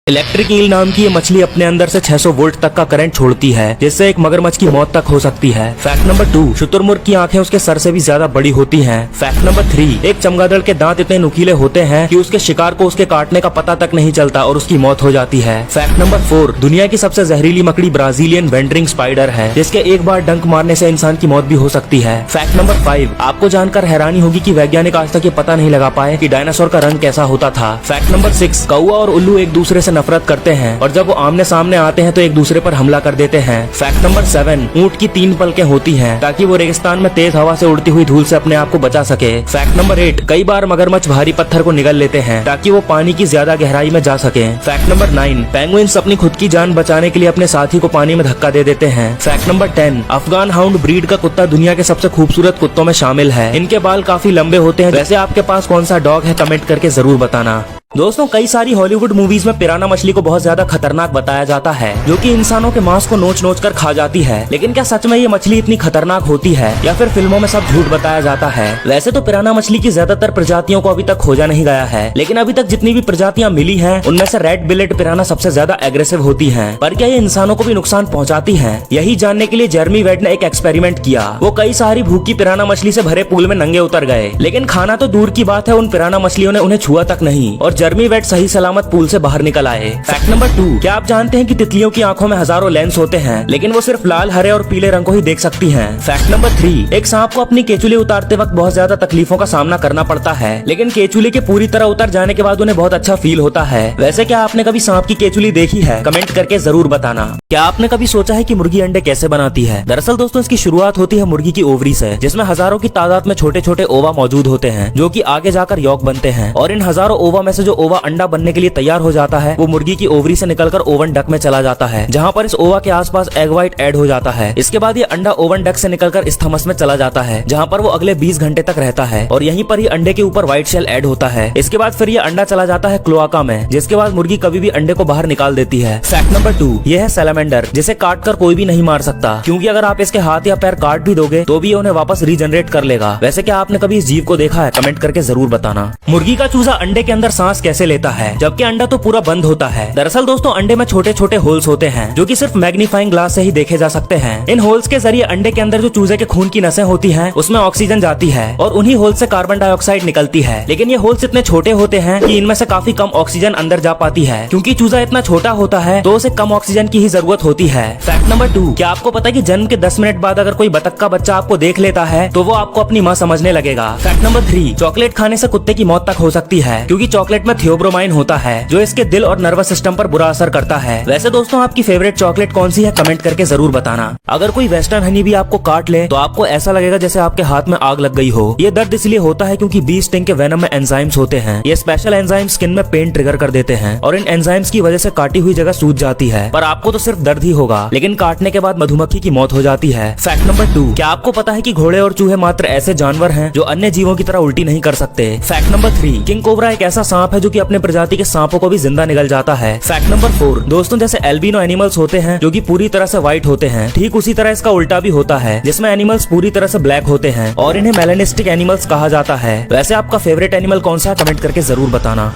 Electric eel नाम की ये मछली अपने अंदर से 600 वोल्ट तक का करंट छोड़ती है, जिससे एक मगरमच्छ की मौत तक हो सकती है। फैक्ट नंबर 2, शुतुरमुर्ग की आंखें उसके सर से भी ज्यादा बड़ी होती हैं। फैक्ट नंबर 3, एक चमगादड़ के दांत इतने नुकीले होते हैं कि उसके शिकार को उसके काटने का पता तक नहीं चलता और उसकी मौत हो जाती है। फैक्ट नंबर 4, दुनिया की सबसे जहरीली मकड़ी ब्राजीलियन वेंडरिंग स्पाइडर है, जिसके एक बार डंक मारने से इंसान की मौत भी हो सकती है। फैक्ट नंबर 5, आपको जानकर हैरानी होगी कि वैज्ञानिक आज तक ये पता नहीं लगा पाए कि डायनासोर का रंग कैसा होता था। फैक्ट नंबर 6, कौवा और उल्लू एक दूसरे से नफरत करते हैं और जब वो आमने सामने आते हैं तो एक दूसरे पर हमला कर देते हैं। फैक्ट नंबर 7, ऊंट की 3 पलकें होती हैं ताकि वो रेगिस्तान में तेज हवा से उड़ती हुई धूल से अपने आप को बचा सके। फैक्ट नंबर 8, कई बार मगरमच्छ भारी पत्थर को निगल लेते हैं ताकि वो पानी की ज्यादा गहराई में जा सके। फैक्ट नंबर 9, पेंगुइन्स अपनी खुद की जान बचाने के लिए अपने साथी को पानी में धक्का दे देते हैं। Fact number 10, Afghan hound breed का कुत्ता दुनिया के सबसे खूबसूरत कुत्तों में शामिल है। इनके बाल काफी लंबे होते हैं। वैसे आपके पास कौन सा डॉग है, कमेंट करके जरूर बताना। दोस्तों, कई सारी हॉलीवुड मूवीज में पिराना मछली को बहुत ज्यादा खतरनाक बताया जाता है, जो कि इंसानों के मांस को नोच नोच कर खा जाती है। लेकिन क्या सच में ये मछली इतनी खतरनाक होती है या फिर फिल्मों में सब झूठ बताया जाता है? वैसे तो पिराना मछली की ज्यादातर प्रजातियों को अभी तक खोजा नहीं गया है, लेकिन अभी तक जितनी भी प्रजातियां मिली हैं, उनमें से रेड बिलेट पिराना सबसे ज्यादा एग्रेसिव होती है। पर क्या ये इंसानों को भी नुकसान पहुँचाती है? यही जानने के लिए जेरेमी वेड ने एक एक्सपेरिमेंट किया। वो कई सारी भूखी पिराना मछली से भरे पूल में नंगे उतर गए, लेकिन खाना तो दूर की बात है, उन पिराना मछलियों ने उन्हें छुआ तक नहीं और जेरेमी वेड सही सलामत पूल से बाहर निकल आए। फैक्ट नंबर 2, क्या आप जानते हैं कि तितलियों की आंखों में हजारों लेंस होते हैं, लेकिन वो सिर्फ लाल, हरे और पीले रंग को ही देख सकती हैं। फैक्ट नंबर 3, एक सांप को अपनी केचुली उतारते वक्त बहुत ज्यादा तकलीफों का सामना करना पड़ता है, लेकिन केचुली के पूरी तरह उतर जाने के बाद उन्हें बहुत अच्छा फील होता है। वैसे क्या आपने कभी सांप की केचुली देखी है? कमेंट करके जरूर बताना। क्या आपने कभी सोचा है कि मुर्गी अंडे कैसे बनाती है? दरअसल दोस्तों, इसकी शुरुआत होती है मुर्गी की ओवरी से, जिसमें हजारों की तादाद में छोटे छोटे ओवा मौजूद होते हैं, जो कि आगे जाकर यॉक बनते हैं। और इन हजारों ओवा में से जो ओवा अंडा बनने के लिए तैयार हो जाता है, वो मुर्गी की ओवरी से निकलकर ओवन डक में चला जाता है, जहां पर इस ओवा के आसपास एग व्हाइट ऐड हो जाता है। इसके बाद ये अंडा ओवन डक से निकलकर इस थमस में चला जाता है, जहां पर वो अगले 20 घंटे तक रहता है और यहीं पर ही अंडे के ऊपर व्हाइट शेल ऐड होता है। इसके बाद फिर ये अंडा चला जाता है क्लोआका में, जिसके बाद मुर्गी कभी भी अंडे को बाहर निकाल देती है। फैक्ट नंबर 2, ये है सैलामेंडर, जिसे काट कर कोई भी नहीं मार सकता, क्योंकि अगर आप इसके हाथ या पैर काट भी दोगे तो भी ये उन्हें वापस रीजनरेट कर लेगा। वैसे क्या आपने कभी इस जीव को देखा है? कमेंट करके जरूर बताना। मुर्गी का चूजा अंडे के अंदर सांस कैसे लेता है, जबकि अंडा तो पूरा बंद होता है? दरअसल दोस्तों, अंडे में छोटे छोटे होल्स होते हैं, जो कि सिर्फ मैग्नीफाइंग ग्लास से ही देखे जा सकते हैं। इन होल्स के जरिए अंडे के अंदर जो चूजे के खून की नसें होती हैं, उसमें ऑक्सीजन जाती है और उन्हीं होल्स से कार्बन डाइऑक्साइड निकलती है। लेकिन ये होल्स इतने छोटे होते हैं कि इनमें से काफी कम ऑक्सीजन अंदर जा पाती है। क्योंकि चूजा इतना छोटा होता है तो उसे कम ऑक्सीजन की ही जरूरत होती है। फैक्ट नंबर 2, क्या आपको पता है कि जन्म के 10 मिनट बाद अगर कोई बतख का बच्चा आपको देख लेता है तो वो आपको अपनी माँ समझने लगेगा? फैक्ट नंबर 3, चॉकलेट खाने से कुत्ते की मौत तक हो सकती है, क्योंकि चॉकलेट में थियोब्रोमाइन होता है, जो इसके दिल और नर्वस सिस्टम पर बुरा असर करता है। वैसे दोस्तों, आपकी फेवरेट चॉकलेट कौन सी है? कमेंट करके जरूर बताना। अगर कोई वेस्टर्न हनी भी आपको काट ले तो आपको ऐसा लगेगा जैसे आपके हाथ में आग लग गई हो। ये दर्द इसलिए होता है क्योंकि बी स्टिंग के वेनम में एंजाइम्स होते हैं। ये स्पेशल एंजाइम स्किन में पेन ट्रिगर कर देते हैं और इन एंजाइम्स की वजह से काटी हुई जगह सूज जाती है। पर आपको तो सिर्फ दर्द ही होगा, लेकिन काटने के बाद मधुमक्खी की मौत हो जाती है। फैक्ट नंबर 2, क्या आपको पता है कि घोड़े और चूहे मात्र ऐसे जानवर हैं जो अन्य जीवों की तरह उल्टी नहीं कर सकते? फैक्ट नंबर 3, किंग कोबरा एक ऐसा सांप है जो कि अपने प्रजाति के सांपों को भी जिंदा निगल जाता है। फैक्ट नंबर 4, दोस्तों, जैसे एल्बिनो एनिमल्स होते हैं जो कि पूरी तरह से व्हाइट होते हैं, ठीक उसी तरह इसका उल्टा भी होता है, जिसमें एनिमल्स पूरी तरह से ब्लैक होते हैं और इन्हें मेलानिस्टिक एनिमल्स कहा जाता है। वैसे आपका फेवरेट एनिमल कौन सा है? कमेंट करके जरूर बताना।